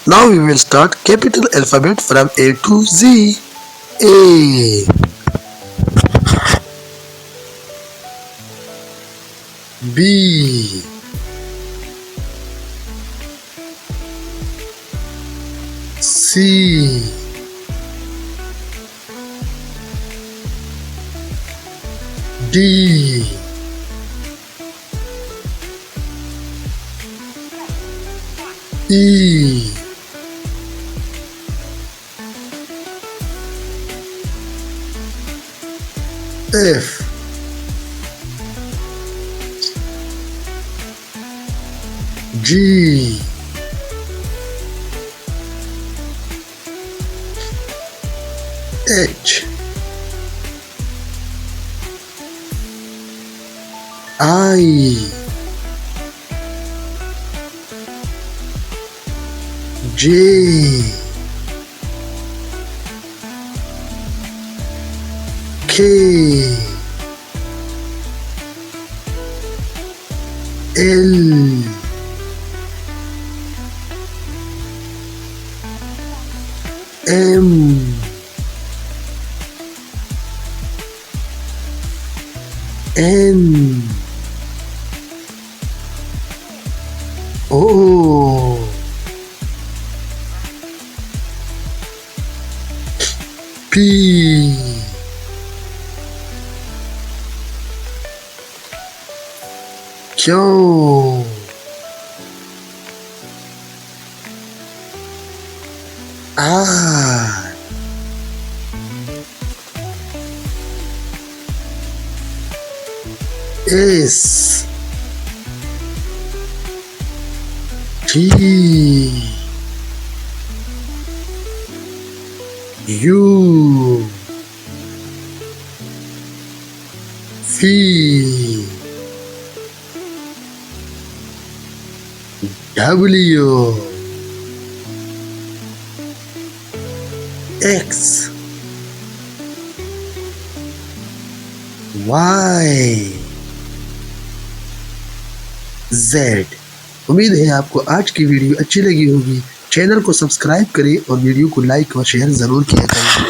Now we will start capital alphabet from A to Z. A, B, C, D, E, F, G, H, I, J, K, L, M, N, O, P, Q, R, S, T, U, V, W, X, Y, Z। उम्मीद है आपको आज की video अच्छी लगी होगी। Channel को subscribe करें और वीडियो को लाइक और शेयर ज़रूर किया करें।